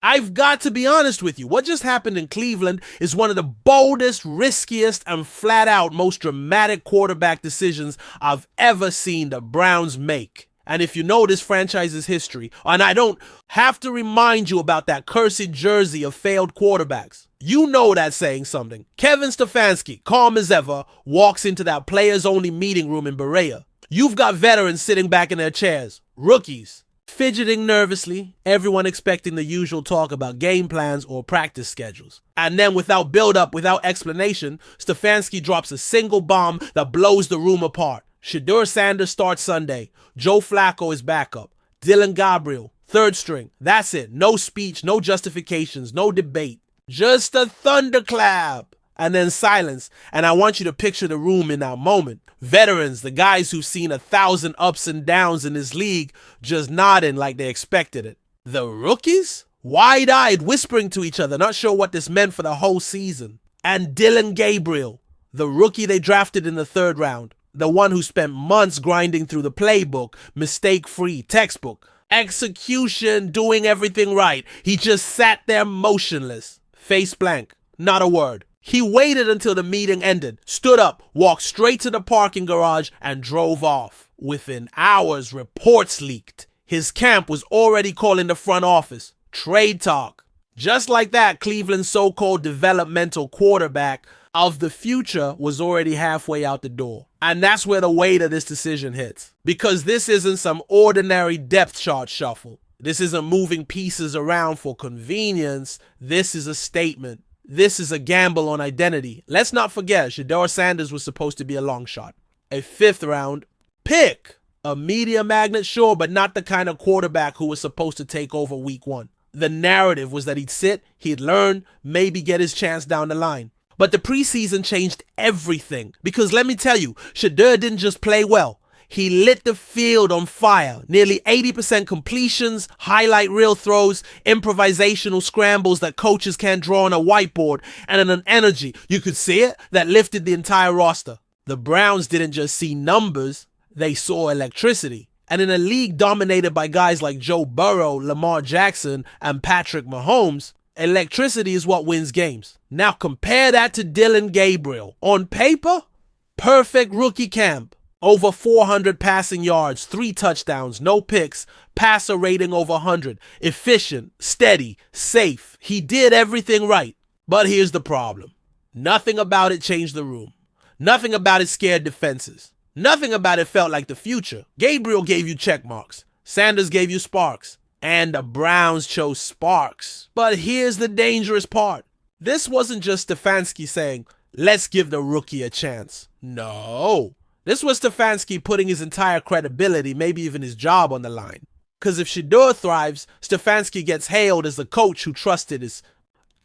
I've got to be honest with you. What just happened in Cleveland is one of the boldest, riskiest, and flat out most dramatic quarterback decisions I've ever seen the Browns make. And if you know this franchise's history, and I don't have to remind you about that cursed jersey of failed quarterbacks, you know that's saying something. Kevin Stefanski, calm as ever, walks into that players-only meeting room in Berea. You've got veterans sitting back in their chairs, rookies, fidgeting nervously, everyone expecting the usual talk about game plans or practice schedules. And then without build-up, without explanation, Stefanski drops a single bomb that blows the room apart. Shedeur Sanders starts Sunday. Joe Flacco is backup. Dylan Gabriel, third string. That's it. No speech, no justifications, no debate. Just a thunderclap. And then silence. And I want you to picture the room in that moment. Veterans, the guys who've seen 1,000 ups and downs in this league, just nodding like they expected it. The rookies? Wide-eyed, whispering to each other, not sure what this meant for the whole season. And Dylan Gabriel, the rookie they drafted in the third round. The one who spent months grinding through the playbook, mistake-free, textbook. Execution, doing everything right. He just sat there motionless. Face blank. Not a word. He waited until the meeting ended, stood up, walked straight to the parking garage, and drove off. Within hours, reports leaked. His camp was already calling the front office. Trade talk. Just like that, Cleveland's so-called developmental quarterback of the future was already halfway out the door. And that's where the weight of this decision hits. Because this isn't some ordinary depth chart shuffle. This isn't moving pieces around for convenience. This is a statement. This is a gamble on identity. Let's not forget, Shedeur Sanders was supposed to be a long shot. A fifth-round pick. A media magnet, sure, but not the kind of quarterback who was supposed to take over week one. The narrative was that he'd sit, he'd learn, maybe get his chance down the line. But the preseason changed everything. Because let me tell you, Shedeur didn't just play well. He lit the field on fire. Nearly 80% completions, highlight reel throws, improvisational scrambles that coaches can't draw on a whiteboard, and an energy, you could see it, that lifted the entire roster. The Browns didn't just see numbers, they saw electricity. And in a league dominated by guys like Joe Burrow, Lamar Jackson, and Patrick Mahomes, electricity is what wins games. Now compare that to Dylan Gabriel. On paper, perfect rookie camp. Over 400 passing yards, 3 touchdowns, no picks, passer rating over 100, efficient, steady, safe. He did everything right. But here's the problem. Nothing about it changed the room. Nothing about it scared defenses. Nothing about it felt like the future. Gabriel gave you check marks. Sanders gave you sparks. And the Browns chose sparks. But here's the dangerous part. This wasn't just Stefanski saying, let's give the rookie a chance. No. This was Stefanski putting his entire credibility, maybe even his job on the line. Because if Shedeur thrives, Stefanski gets hailed as the coach who trusted his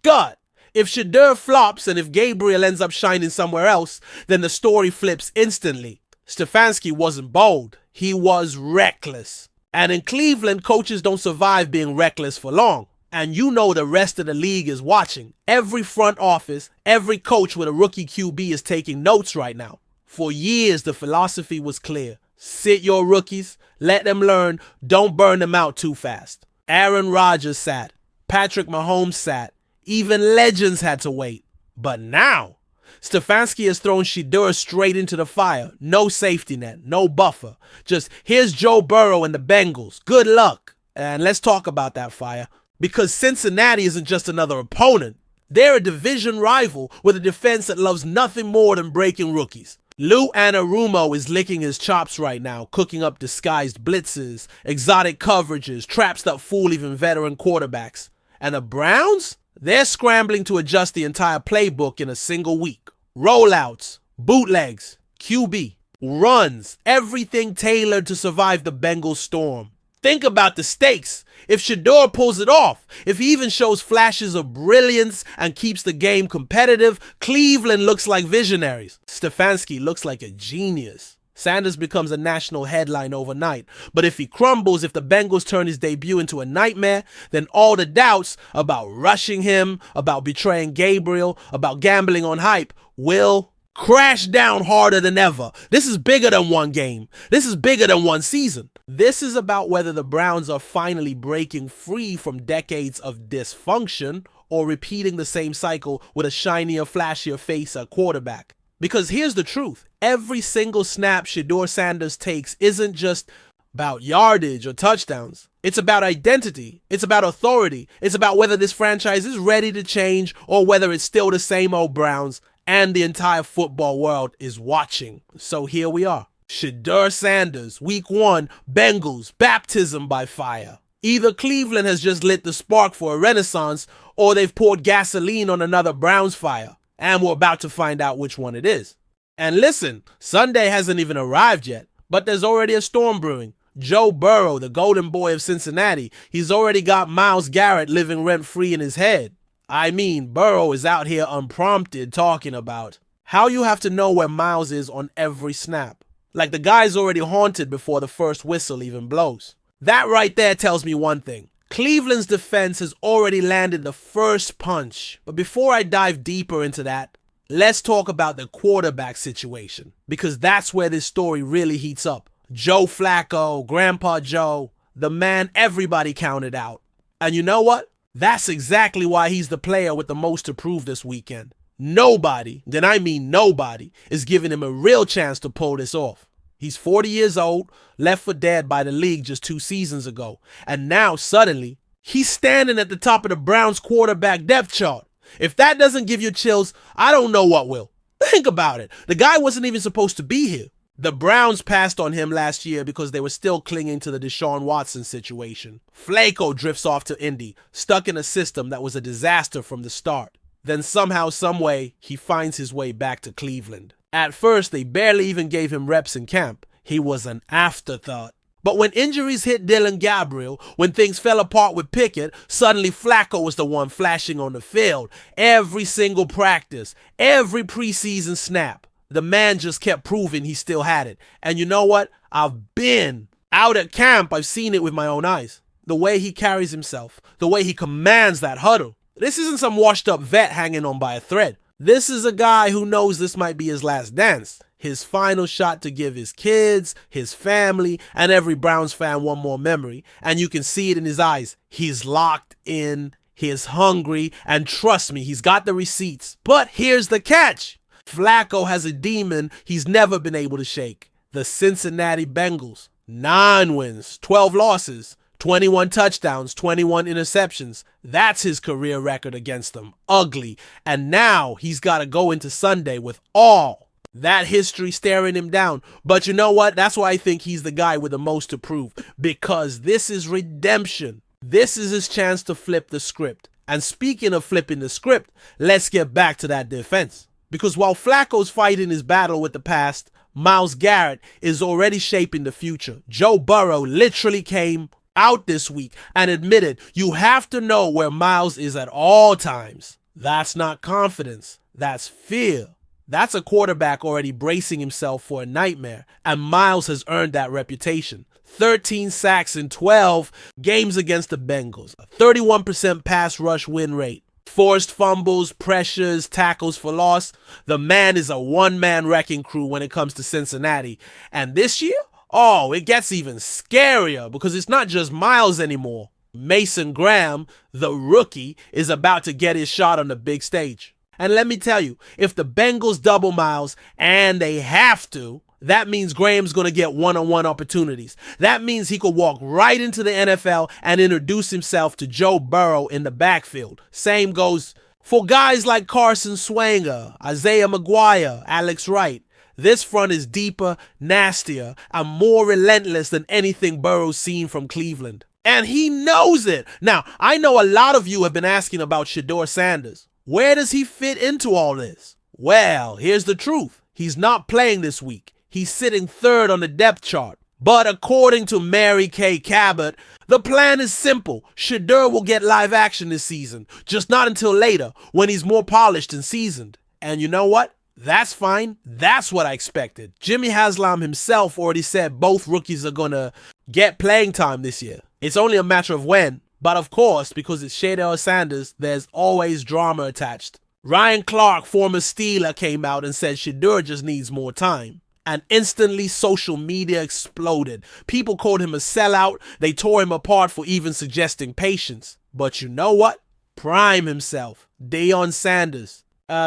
gut. If Shedeur flops and if Gabriel ends up shining somewhere else, then the story flips instantly. Stefanski wasn't bold. He was reckless. And in Cleveland, coaches don't survive being reckless for long. And you know the rest of the league is watching. Every front office, every coach with a rookie QB is taking notes right now. For years, the philosophy was clear. Sit your rookies, let them learn, don't burn them out too fast. Aaron Rodgers sat. Patrick Mahomes sat. Even legends had to wait. But now, Stefanski has thrown Shedeur straight into the fire. No safety net, no buffer. Just, here's Joe Burrow and the Bengals. Good luck. And let's talk about that fire. Because Cincinnati isn't just another opponent. They're a division rival with a defense that loves nothing more than breaking rookies. Lou Anarumo is licking his chops right now, cooking up disguised blitzes, exotic coverages, traps that fool even veteran quarterbacks. And the Browns? They're scrambling to adjust the entire playbook in a single week. Rollouts, bootlegs, QB, runs, everything tailored to survive the Bengals storm. Think about the stakes. If Shedeur pulls it off, if he even shows flashes of brilliance and keeps the game competitive, Cleveland looks like visionaries. Stefanski looks like a genius. Sanders becomes a national headline overnight. But if he crumbles, if the Bengals turn his debut into a nightmare, then all the doubts about rushing him, about betraying Gabriel, about gambling on hype will crash down harder than ever. This is bigger than one game. This is bigger than one season. This is about whether the Browns are finally breaking free from decades of dysfunction or repeating the same cycle with a shinier, flashier face at quarterback. Because here's the truth. Every single snap Shedeur Sanders takes isn't just about yardage or touchdowns. It's about identity. It's about authority. It's about whether this franchise is ready to change or whether it's still the same old Browns and the entire football world is watching. So here we are. Shedeur Sanders, week 1, Bengals, baptism by fire. Either Cleveland has just lit the spark for a renaissance or they've poured gasoline on another Browns fire. And we're about to find out which one it is. And listen, Sunday hasn't even arrived yet, but there's already a storm brewing. Joe Burrow, the golden boy of Cincinnati, he's already got Myles Garrett living rent-free in his head. I mean, Burrow is out here unprompted talking about how you have to know where Myles is on every snap. Like the guy's already haunted before the first whistle even blows. That right there tells me one thing. Cleveland's defense has already landed the first punch. But before I dive deeper into that, let's talk about the quarterback situation. Because that's where this story really heats up. Joe Flacco, Grandpa Joe, the man everybody counted out. And you know what? That's exactly why he's the player with the most to prove this weekend. Nobody, then I mean nobody, is giving him a real chance to pull this off. He's 40 years old, left for dead by the league just 2 seasons ago. And now, suddenly, he's standing at the top of the Browns quarterback depth chart. If that doesn't give you chills, I don't know what will. Think about it. The guy wasn't even supposed to be here. The Browns passed on him last year because they were still clinging to the Deshaun Watson situation. Flacco drifts off to Indy, stuck in a system that was a disaster from the start. Then somehow, someway, he finds his way back to Cleveland. At first, they barely even gave him reps in camp. He was an afterthought. But when injuries hit Dylan Gabriel, when things fell apart with Pickett, suddenly Flacco was the one flashing on the field. Every single practice, every preseason snap. The man just kept proving he still had it. And you know what? I've been out at camp. I've seen it with my own eyes. The way he carries himself, the way he commands that huddle. This isn't some washed up vet hanging on by a thread. This is a guy who knows this might be his last dance. His final shot to give his kids, his family, and every Browns fan one more memory. And you can see it in his eyes. He's locked in. He's hungry. And trust me, he's got the receipts. But here's the catch. Flacco has a demon he's never been able to shake. The Cincinnati Bengals. 9 wins, 12 losses, 21 touchdowns, 21 interceptions. That's his career record against them. Ugly. And now he's got to go into Sunday with all that history staring him down. But you know what? That's why I think he's the guy with the most to prove. Because this is redemption. This is his chance to flip the script. And speaking of flipping the script, let's get back to that defense. Because while Flacco's fighting his battle with the past, Myles Garrett is already shaping the future. Joe Burrow literally came out this week and admitted you have to know where Myles is at all times. That's not confidence. That's fear. That's a quarterback already bracing himself for a nightmare. And Myles has earned that reputation. 13 sacks in 12 games against the Bengals. A 31% pass rush win rate. Forced fumbles, pressures, tackles for loss. The man is a one-man wrecking crew when it comes to Cincinnati. And this year, it gets even scarier because it's not just Myles anymore. Mason Graham, the rookie, is about to get his shot on the big stage. And let me tell you, if the Bengals double Myles, and they have to, that means Graham's going to get one-on-one opportunities. That means he could walk right into the NFL and introduce himself to Joe Burrow in the backfield. Same goes for guys like Carson Swanger, Isaiah McGuire, Alex Wright. This front is deeper, nastier, and more relentless than anything Burrow's seen from Cleveland. And he knows it. Now, I know a lot of you have been asking about Shedeur Sanders. Where does he fit into all this? Well, here's the truth. He's not playing this week. He's sitting 3rd on the depth chart. But according to Mary Kay Cabot, the plan is simple. Shedeur will get live action this season, just not until later when he's more polished and seasoned. And you know what? That's fine. That's what I expected. Jimmy Haslam himself already said both rookies are going to get playing time this year. It's only a matter of when. But of course, because it's Shedeur Sanders, there's always drama attached. Ryan Clark, former Steeler, came out and said Shedeur just needs more time. And instantly social media exploded. People called him a sellout. They tore him apart for even suggesting patience. But you know what? Prime himself, Deion Sanders,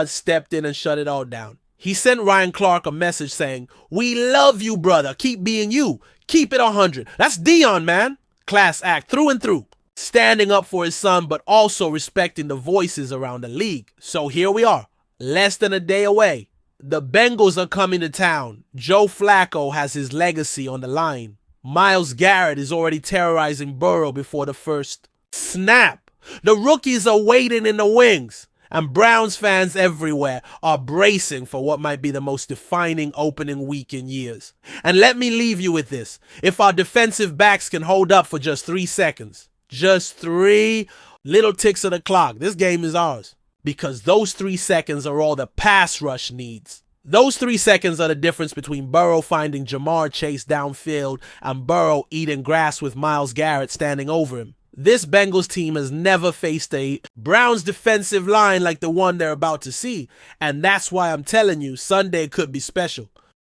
stepped in and shut it all down. He sent Ryan Clark a message saying, "We love you, brother. Keep being you. Keep it 100. That's Deion, man. Class act through and through. Standing up for his son, but also respecting the voices around the league. So here we are, less than a day away. The Bengals are coming to town. Joe Flacco has his legacy on the line. Myles Garrett is already terrorizing Burrow before the first snap. The rookies are waiting in the wings. And Browns fans everywhere are bracing for what might be the most defining opening week in years. And let me leave you with this. If our defensive backs can hold up for just 3 seconds, just 3 little ticks of the clock, this game is ours. Because those 3 seconds are all the pass rush needs. Those 3 seconds are the difference between Burrow finding Jamar Chase downfield and Burrow eating grass with Myles Garrett standing over him. This Bengals team has never faced a Browns defensive line like the one they're about to see. And that's why I'm telling you, Sunday could be special.